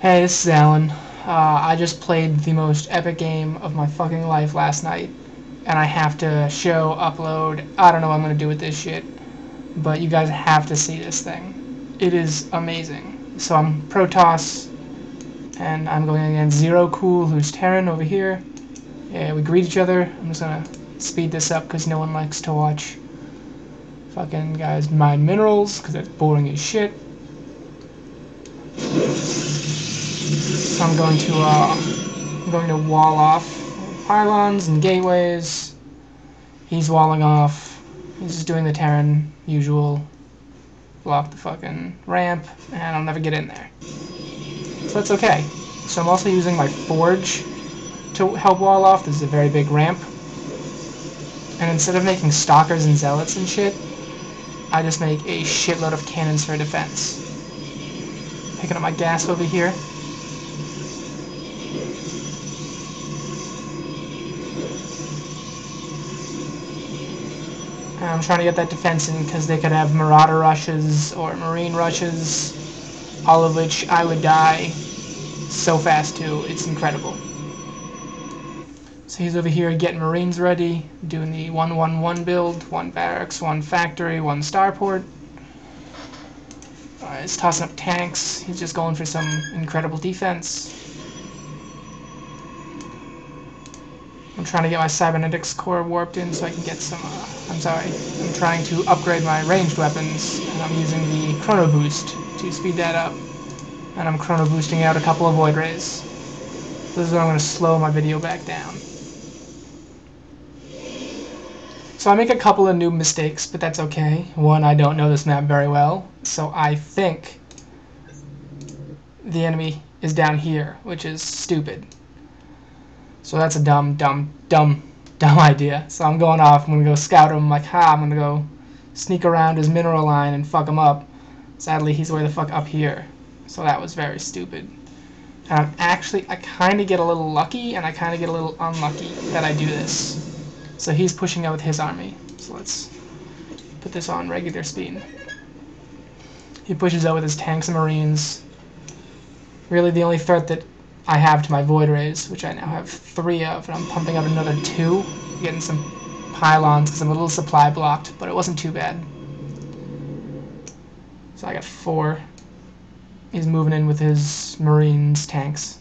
Hey, this is Alan. I just played the most epic game of my fucking life last night, and I have to show, upload, I don't know what I'm gonna do with this shit, but you guys have to see this thing. It is amazing. So I'm Protoss, and I'm going against Zero Cool, who's Terran over here. Yeah, we greet each other. I'm just gonna speed this up because no one likes to watch fucking guys mine minerals, because that's boring as shit. So I'm going to wall off pylons and gateways. He's walling off. He's just doing the Terran usual. Block the fucking ramp, and I'll never get in there. So that's okay. So I'm also using my forge to help wall off. This is a very big ramp. And instead of making stalkers and zealots and shit, I just make a shitload of cannons for defense. Picking up my gas over here. I'm trying to get that defense in because they could have marauder rushes or marine rushes, all of which I would die so fast to. It's incredible. So he's over here getting marines ready, doing the 1-1-1 build, 1 barracks, 1 factory, 1 starport. He's tossing up tanks. He's just going for some incredible defense. I'm trying to get my cybernetics core warped in so I can get some, I'm trying to upgrade my ranged weapons, and I'm using the chrono boost to speed that up. And I'm chrono boosting out a couple of void rays. This is where I'm going to slow my video back down. So I make a couple of new mistakes, but that's okay. One, I don't know this map very well, so I think the enemy is down here, which is stupid. So that's a dumb idea. So I'm going off, I'm going to go scout him, like, I'm going to go sneak around his mineral line and fuck him up. Sadly, he's way the fuck up here. So that was very stupid. And I kind of get a little lucky, and I kind of get a little unlucky that I do this. So he's pushing out with his army. So let's put this on regular speed. He pushes out with his tanks and marines. Really the only threat that I have to my void rays, which I now have 3 of, and I'm pumping out another 2, getting some pylons because I'm a little supply blocked, but it wasn't too bad. So I got 4. He's moving in with his marines tanks.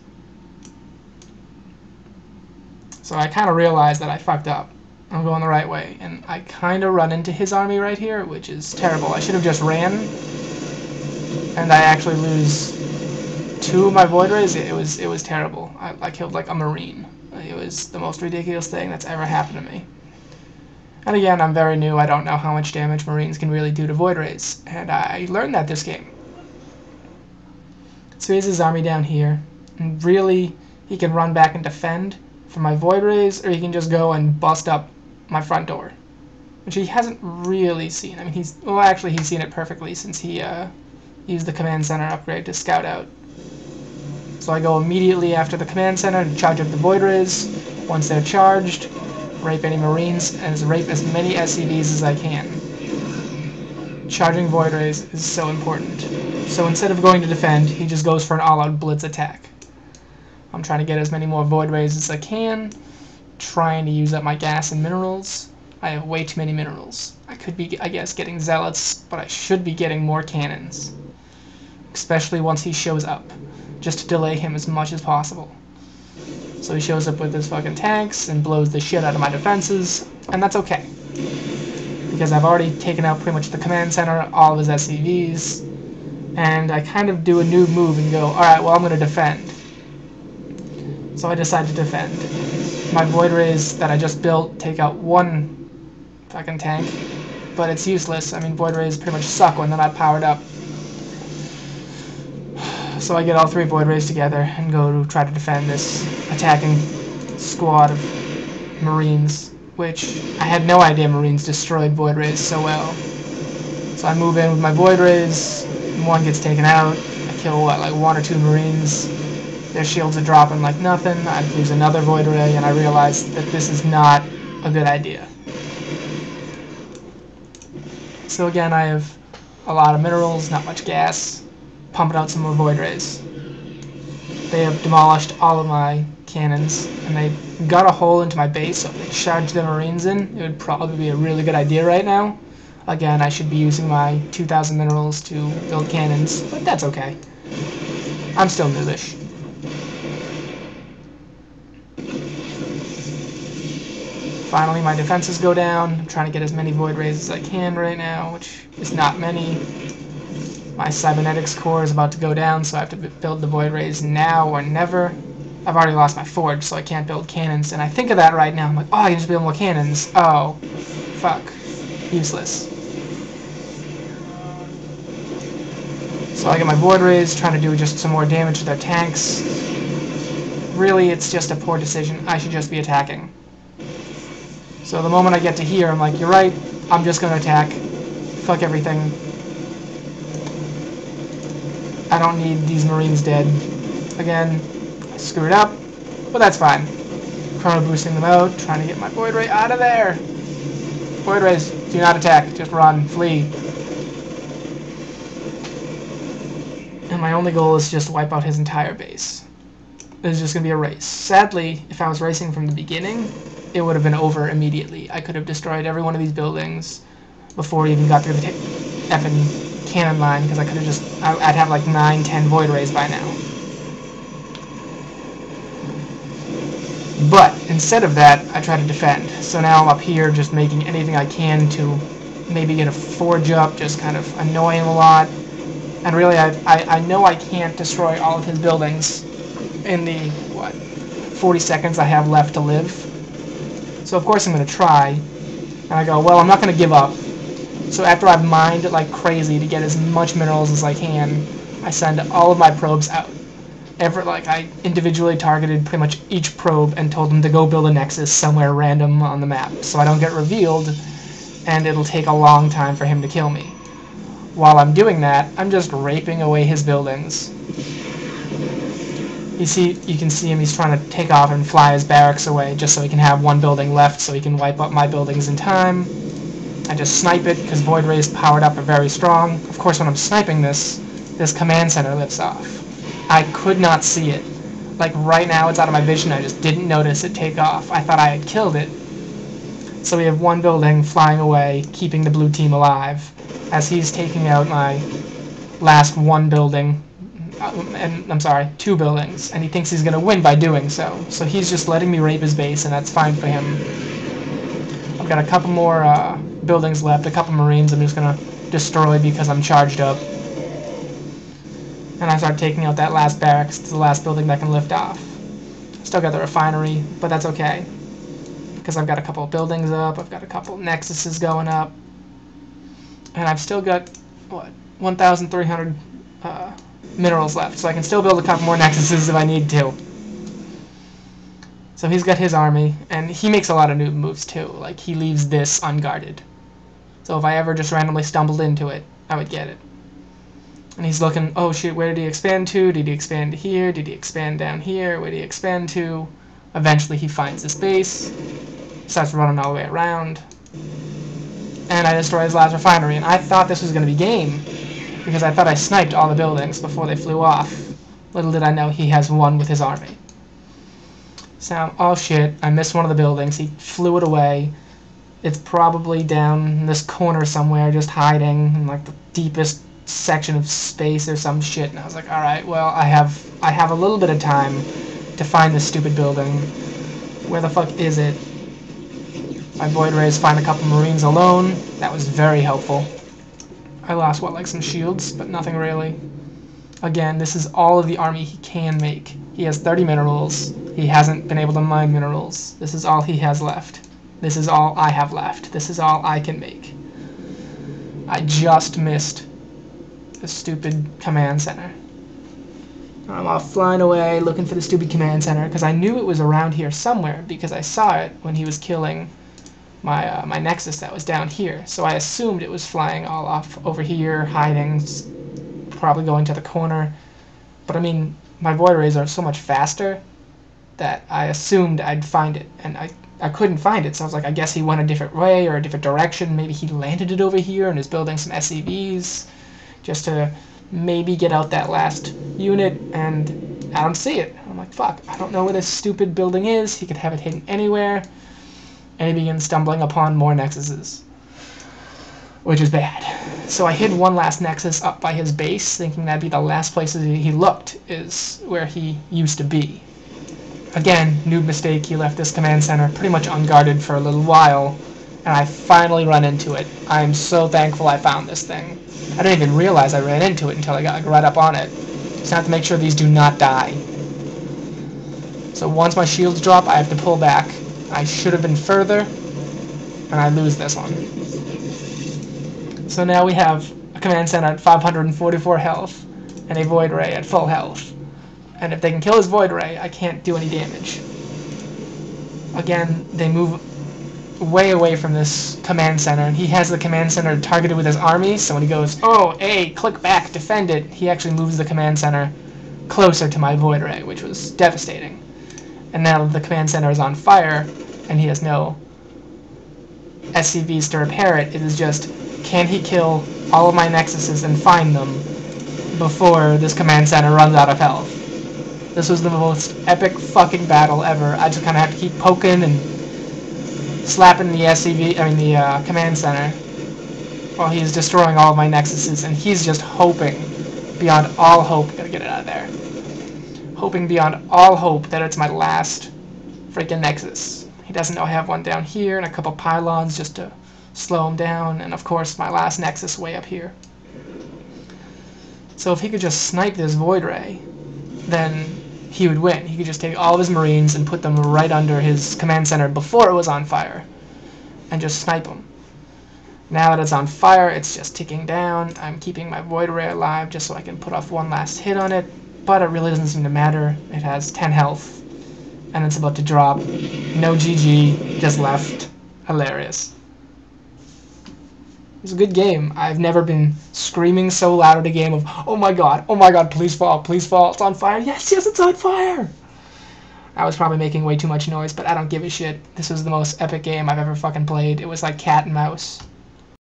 So I kind of realized that I fucked up. I'm going the right way, and I kind of run into his army right here, which is terrible. I should have just ran, and I actually lose 2 of my void rays. It was terrible. I killed like a marine. It was the most ridiculous thing that's ever happened to me. And again, I'm very new. I don't know how much damage marines can really do to void rays, and I learned that this game. So he has his army down here, and really he can run back and defend for my void rays, or he can just go and bust up my front door, which he hasn't really seen. I mean, he's seen it perfectly since he used the command center upgrade to scout out. So I go immediately after the command center to charge up the void rays. Once they're charged, rape any marines and rape as many SCVs as I can. Charging void rays is so important. So instead of going to defend, he just goes for an all-out blitz attack. I'm trying to get as many more void rays as I can, trying to use up my gas and minerals. I have way too many minerals. I could be, I guess, getting zealots, but I should be getting more cannons. Especially once he shows up, just to delay him as much as possible. So he shows up with his fucking tanks and blows the shit out of my defenses, and that's okay. Because I've already taken out pretty much the command center, all of his SCVs, and I kind of do a noob move and go, alright, well, I'm going to defend. So I decide to defend. My void rays that I just built take out 1 fucking tank, but it's useless. I mean, void rays pretty much suck when they're not powered up. So I get all 3 void rays together and go to try to defend this attacking squad of marines, which I had no idea marines destroyed void rays so well. So I move in with my void rays, 1 gets taken out, I kill what, like 1 or 2 marines. Their shields are dropping like nothing. I lose another void ray, and I realize that this is not a good idea. So again, I have a lot of minerals, not much gas, pumping out some more void rays. they have demolished all of my cannons, and they got a hole into my base, so if they charge the Marines in, it would probably be a really good idea right now. Again, I should be using my 2,000 minerals to build cannons, but that's okay. I'm still noobish. Finally, my defenses go down. I'm trying to get as many void rays as I can right now, which is not many. My cybernetics core is about to go down, so I have to build the void rays now or never. I've already lost my forge, so I can't build cannons, and I think of that right now. I'm like, oh, I can just build more cannons. Oh, fuck. Useless. So I get my void rays, trying to do just some more damage to their tanks. Really, it's just a poor decision. I should just be attacking. So the moment I get to here, I'm like, you're right, I'm just going to attack. Fuck everything. I don't need these Marines dead. Again, I screwed up, but that's fine. Chrono boosting them out, trying to get my Void Ray out of there. Void Rays, do not attack, just run, flee. And my only goal is just to wipe out his entire base. It's just going to be a race. Sadly, if I was racing from the beginning, it would have been over immediately. I could have destroyed every one of these buildings before I even got through the effing cannon line, because I could have just... I'd have like 9-10 Void Rays by now. But instead of that, I try to defend. So now I'm up here just making anything I can to maybe get a forge up, just kind of annoy him a lot. And really, I know I can't destroy all of his buildings in the, 40 seconds I have left to live. So of course I'm going to try. And I go, well, I'm not going to give up. So after I've mined it like crazy to get as much minerals as I can, I send all of my probes out. I individually targeted pretty much each probe and told them to go build a nexus somewhere random on the map, so I don't get revealed, and it'll take a long time for him to kill me. While I'm doing that, I'm just raping away his buildings. You can see him, he's trying to take off and fly his barracks away just so he can have one building left so he can wipe up my buildings in time. I just snipe it because Void Rays powered up are very strong. Of course, when I'm sniping this command center lifts off. I could not see it. Like right now it's out of my vision, I just didn't notice it take off. I thought I had killed it. So we have one building flying away, keeping the blue team alive, as he's taking out my last one building, and I'm sorry, 2 buildings, and he thinks he's going to win by doing so. So he's just letting me rape his base, and that's fine for him. I've got a couple more buildings left, a couple Marines I'm just going to destroy because I'm charged up. And I start taking out that last barracks. It's the last building that can lift off. Still got the refinery, but that's okay. Because I've got a couple of buildings up, I've got a couple of nexuses going up. And I've still got, 1,300 minerals left. So I can still build a couple more nexuses if I need to. So he's got his army, and he makes a lot of noob moves too. Like, he leaves this unguarded. So if I ever just randomly stumbled into it, I would get it. And he's looking, oh shit, where did he expand to? Did he expand to here? Did he expand down here? Where did he expand to? Eventually he finds this base, starts running all the way around, and I destroy his last refinery. And I thought this was going to be game, because I thought I sniped all the buildings before they flew off. Little did I know he has one with his army. So, oh shit, I missed one of the buildings. He flew it away. It's probably down in this corner somewhere, just hiding in like the deepest section of space or some shit. And I was like, alright, well, I have a little bit of time to find this stupid building. Where the fuck is it? My Void Rays find a couple Marines alone. That was very helpful. I lost, like some shields, but nothing really. Again, this is all of the army he can make. He has 30 minerals. He hasn't been able to mine minerals. This is all he has left. This is all I have left. This is all I can make. I just missed the stupid command center. I'm off flying away looking for the stupid command center because I knew it was around here somewhere because I saw it when he was killing my my nexus that was down here. So I assumed it was flying all off over here, hiding, probably going to the corner. But I mean, my Void Rays are so much faster that I assumed I'd find it, and I couldn't find it. So I was like, I guess he went a different way or a different direction. Maybe he landed it over here and is building some SCVs just to maybe get out that last unit, and I don't see it. I'm like, fuck, I don't know where this stupid building is. He could have it hidden anywhere. And he begins stumbling upon more nexuses, which is bad. So I hid one last nexus up by his base, thinking that'd be the last place he looked, is where he used to be. Again, noob mistake, he left this command center pretty much unguarded for a little while, and I finally run into it. I'm so thankful I found this thing. I didn't even realize I ran into it until I got right up on it. Just have to make sure these do not die. So once my shields drop, I have to pull back. I should have been further, and I lose this one. So now we have a command center at 544 health, and a void ray at full health. And if they can kill his void ray, I can't do any damage. Again, they move way away from this command center, and he has the command center targeted with his army, so when he goes, oh, A, click back, defend it, he actually moves the command center closer to my void ray, which was devastating. And now the command center is on fire, and he has no SCVs to repair it. It is just, can he kill all of my nexuses and find them before this command center runs out of health? This was the most epic fucking battle ever. I just kind of have to keep poking and slapping the the command center while he's destroying all of my nexuses, and he's just hoping beyond all hope, gotta get it out of there, hoping beyond all hope that it's my last freaking nexus. He doesn't know I have one down here and a couple pylons just to slow him down, and of course my last nexus way up here. So if he could just snipe this void ray, then he would win. He could just take all of his marines and put them right under his command center before it was on fire and just snipe them. Now that it's on fire, it's just ticking down. I'm keeping my void ray alive just so I can put off one last hit on it, but it really doesn't seem to matter. It has 10 health and it's about to drop. No GG, just left. Hilarious. It's a good game. I've never been screaming so loud at a game of, oh my god, please fall, it's on fire, yes, it's on fire! I was probably making way too much noise, but I don't give a shit. This was the most epic game I've ever fucking played. It was like cat and mouse.